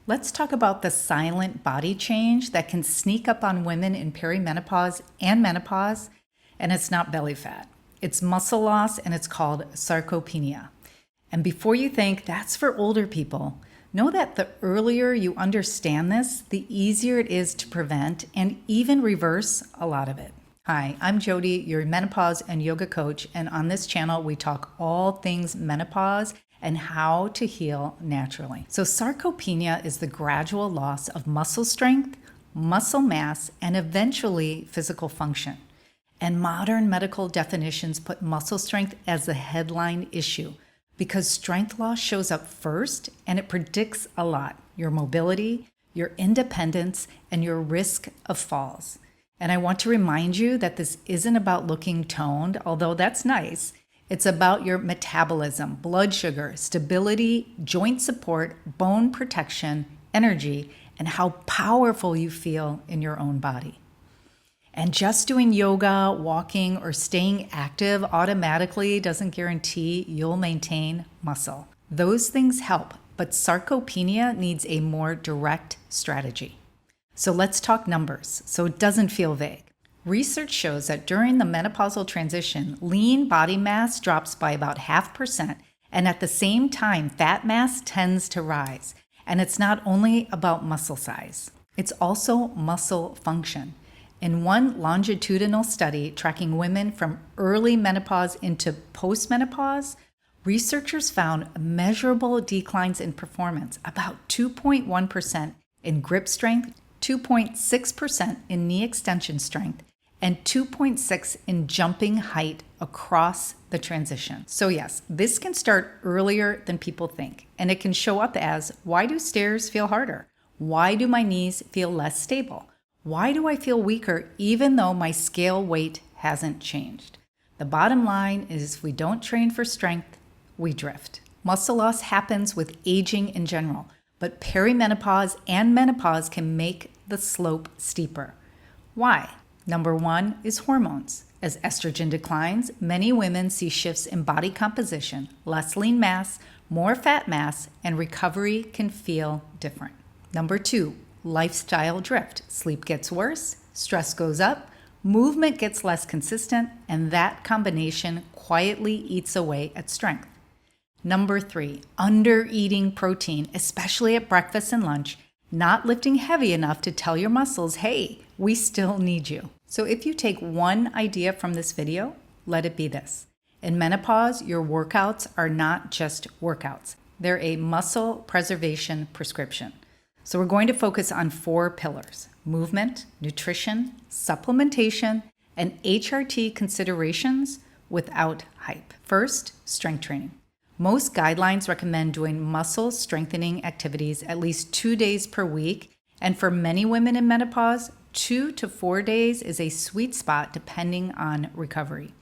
Let's talk about the silent body change that can sneak up on women in perimenopause and menopause, and it's not belly fat. It's muscle loss, and it's called sarcopenia. And before you think that's for older people, know that the earlier you understand this, the easier it is to prevent and even reverse a lot of it. Hi, I'm Jody, your menopause and yoga coach, and on this channel we talk all things menopause and how to heal naturally. So sarcopenia is the gradual loss of muscle strength, muscle mass, and eventually physical function. And modern medical definitions put muscle strength as the headline issue because strength loss shows up first and it predicts a lot: your mobility, your independence, and your risk of falls. And I want to remind you that this isn't about looking toned, although that's nice. It's about your metabolism, blood sugar, stability, joint support, bone protection, energy, and how powerful you feel in your own body. And just doing yoga, walking, or staying active automatically doesn't guarantee you'll maintain muscle. Those things help, but sarcopenia needs a more direct strategy. So let's talk numbers so it doesn't feel vague. Research shows that during the menopausal transition, lean body mass drops by about 0.5%, and at the same time, fat mass tends to rise. And it's not only about muscle size, it's also muscle function. In one longitudinal study tracking women from early menopause into postmenopause, researchers found measurable declines in performance, about 2.1% in grip strength, 2.6% in knee extension strength, and 2.6% in jumping height across the transition. So yes, this can start earlier than people think, and it can show up as, why do stairs feel harder? Why do my knees feel less stable? Why do I feel weaker even though my scale weight hasn't changed? The bottom line is if we don't train for strength, we drift. Muscle loss happens with aging in general, but perimenopause and menopause can make the slope steeper. Why? Number one is hormones. As estrogen declines, many women see shifts in body composition, less lean mass, more fat mass, and recovery can feel different. Number two, lifestyle drift. Sleep gets worse, stress goes up, movement gets less consistent, and that combination quietly eats away at strength. Number three, under-eating protein, especially at breakfast and lunch, not lifting heavy enough to tell your muscles, hey, we still need you. So if you take one idea from this video, let it be this. In menopause, your workouts are not just workouts. They're a muscle preservation prescription. So we're going to focus on 4 pillars: movement, nutrition, supplementation, and HRT considerations without hype. First, strength training. Most guidelines recommend doing muscle strengthening activities at least 2 days per week, and for many women in menopause, 2 to 4 days is a sweet spot depending on recovery.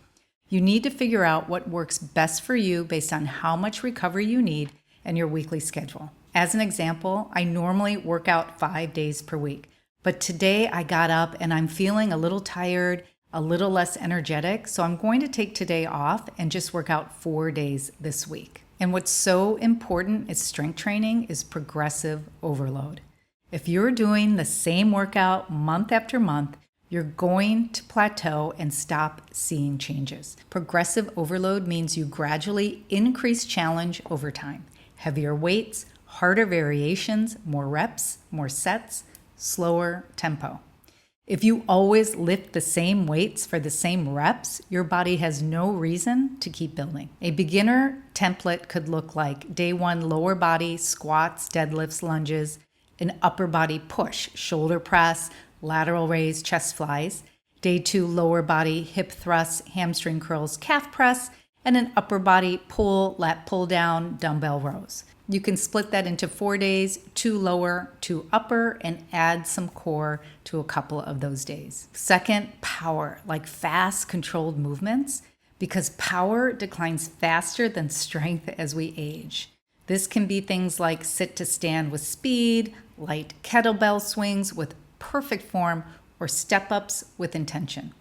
You need to figure out what works best for you based on how much recovery you need and your weekly schedule. As an example, I normally work out 5 days per week, but today I got up and I'm feeling a little tired, a little less energetic, so I'm going to take today off and just work out 4 days this week. And what's so important is strength training is progressive overload. If you're doing the same workout month after month, you're going to plateau and stop seeing changes. Progressive overload means you gradually increase challenge over time. Heavier weights, harder variations, more reps, more sets, slower tempo. If you always lift the same weights for the same reps, your body has no reason to keep building. A beginner template could look like day 1, lower body, squats, deadlifts, lunges, an upper body push, shoulder press, lateral raise, chest flies. Day 2, lower body, hip thrusts, hamstring curls, calf press, and an upper body pull, lat pull down, dumbbell rows. You can split that into 4 days, 2 lower, 2 upper, and add some core to a couple of those days. Second, power, like fast, controlled movements, because power declines faster than strength as we age. This can be things like sit to stand with speed, light kettlebell swings with perfect form, or step-ups with intention.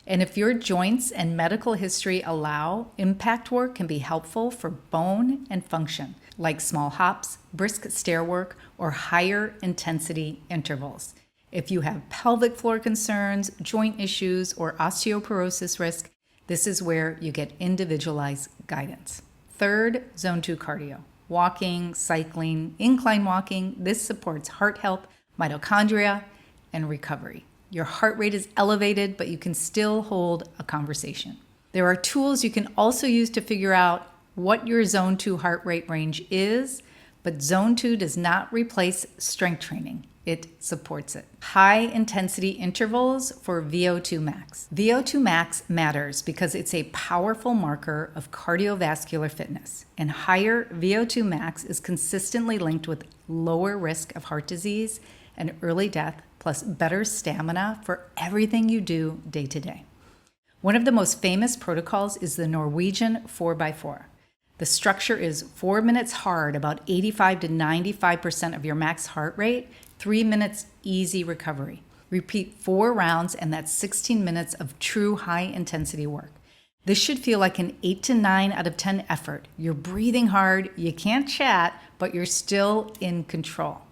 And if your joints and medical history allow, impact work can be helpful for bone and function. like small hops, brisk stair work, or higher intensity intervals. If you have pelvic floor concerns, joint issues, or osteoporosis risk, this is where you get individualized guidance. Third, zone 2 cardio. Walking, cycling, incline walking. This supports heart health, mitochondria, and recovery. Your heart rate is elevated, but you can still hold a conversation. There are tools you can also use to figure out what your zone 2 heart rate range is, but zone 2 does not replace strength training. It supports it. High intensity intervals for VO2 max. VO2 max matters because it's a powerful marker of cardiovascular fitness, and higher VO2 max is consistently linked with lower risk of heart disease and early death, plus better stamina for everything you do day to day. One of the most famous protocols is the Norwegian 4x4. The structure is 4 minutes hard, about 85 to 95% of your max heart rate, 3 minutes easy recovery. Repeat 4 rounds, and that's 16 minutes of true high intensity work. This should feel like an 8 to 9 out of 10 effort. You're breathing hard, you can't chat, but you're still in control.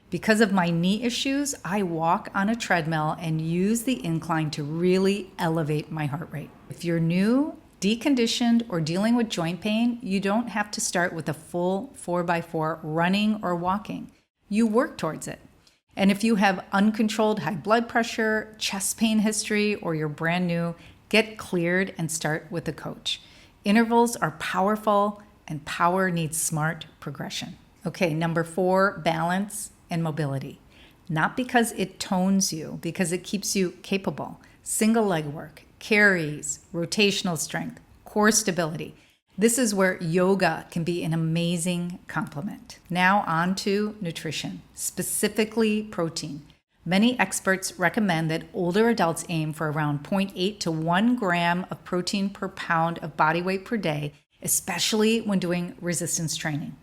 Because of my knee issues, I walk on a treadmill and use the incline to really elevate my heart rate. If you're new, deconditioned, or dealing with joint pain, you don't have to start with a full 4x4 running or walking. You work towards it. And if you have uncontrolled high blood pressure, chest pain history, or you're brand new, get cleared and start with a coach. Intervals are powerful, and power needs smart progression. Okay, number 4, balance and mobility. Not because it tones you, because it keeps you capable. Single leg work, carries, rotational strength, core stability. This is where yoga can be an amazing complement. Now on to nutrition, specifically protein. Many experts recommend that older adults aim for around 0.8 to 1 gram of protein per pound of body weight per day, especially when doing resistance training.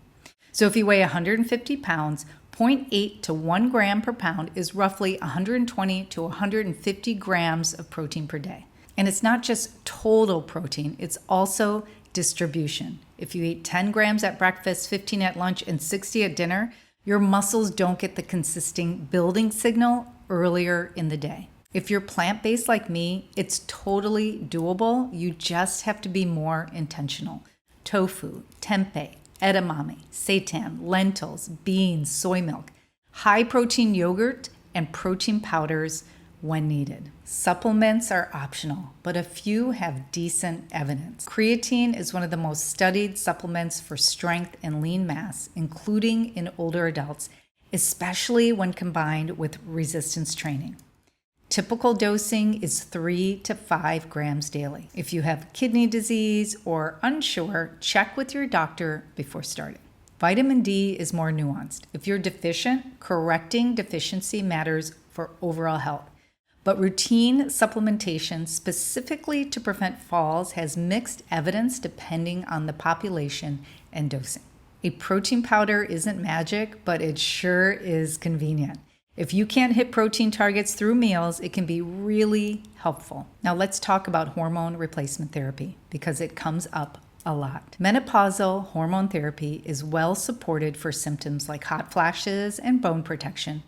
So if you weigh 150 pounds, 0.8 to 1 gram per pound is roughly 120 to 150 grams of protein per day. And it's not just total protein, it's also distribution. If you eat 10 grams at breakfast, 15 at lunch, and 60 at dinner, your muscles don't get the consistent building signal earlier in the day. If you're plant-based like me, it's totally doable. You just have to be more intentional. Tofu, tempeh, edamame, seitan, lentils, beans, soy milk, high protein yogurt, and protein powders when needed. Supplements are optional, but a few have decent evidence. Creatine is one of the most studied supplements for strength and lean mass, including in older adults, especially when combined with resistance training. Typical dosing is 3 to 5 grams daily. If you have kidney disease or unsure, check with your doctor before starting. Vitamin D is more nuanced. If you're deficient, correcting deficiency matters for overall health. But routine supplementation specifically to prevent falls has mixed evidence depending on the population and dosing. A protein powder isn't magic, but it sure is convenient. If you can't hit protein targets through meals, it can be really helpful. Now let's talk about hormone replacement therapy because it comes up a lot. Menopausal hormone therapy is well supported for symptoms like hot flashes and bone protection.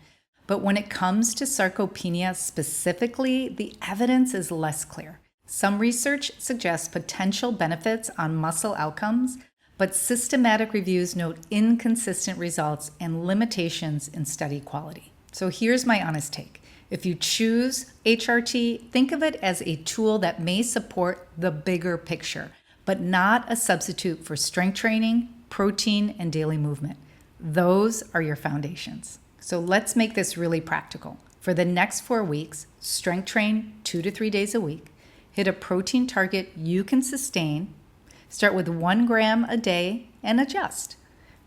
But when it comes to sarcopenia specifically, the evidence is less clear. Some research suggests potential benefits on muscle outcomes, but systematic reviews note inconsistent results and limitations in study quality. So here's my honest take. If you choose HRT, think of it as a tool that may support the bigger picture, but not a substitute for strength training, protein, and daily movement. Those are your foundations. So let's make this really practical. For the next 4 weeks, strength train 2 to 3 days a week. Hit a protein target you can sustain. Start with 1 gram a day and adjust.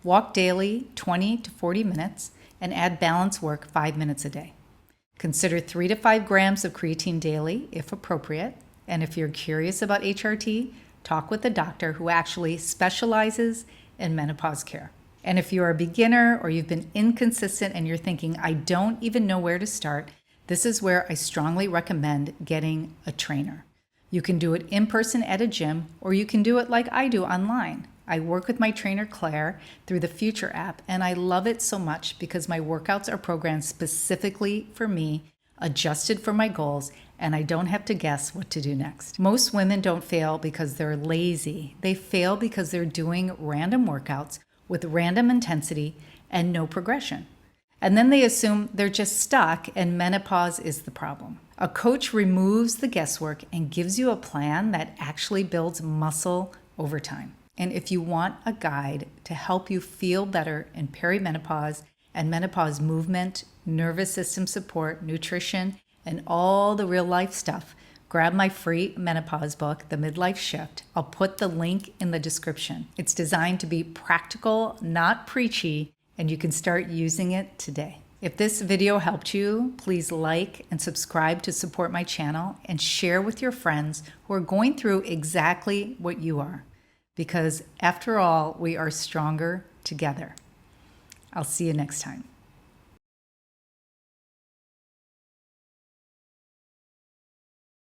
Walk daily 20 to 40 minutes and add balance work 5 minutes a day. Consider 3 to 5 grams of creatine daily if appropriate. And if you're curious about HRT, talk with a doctor who actually specializes in menopause care. And if you're a beginner or you've been inconsistent and you're thinking, I don't even know where to start, this is where I strongly recommend getting a trainer. You can do it in person at a gym, or you can do it like I do online. I work with my trainer Claire through the Future app, and I love it so much because my workouts are programmed specifically for me, adjusted for my goals, and I don't have to guess what to do next. Most women don't fail because they're lazy. They fail because they're doing random workouts with random intensity and no progression. And then they assume they're just stuck and menopause is the problem. A coach removes the guesswork and gives you a plan that actually builds muscle over time. And if you want a guide to help you feel better in perimenopause and menopause movement, nervous system support, nutrition, and all the real life stuff, grab my free menopause book, The Midlife Shift. I'll put the link in the description. It's designed to be practical, not preachy, and you can start using it today. If this video helped you, please like and subscribe to support my channel and share with your friends who are going through exactly what you are. Because after all, we are stronger together. I'll see you next time.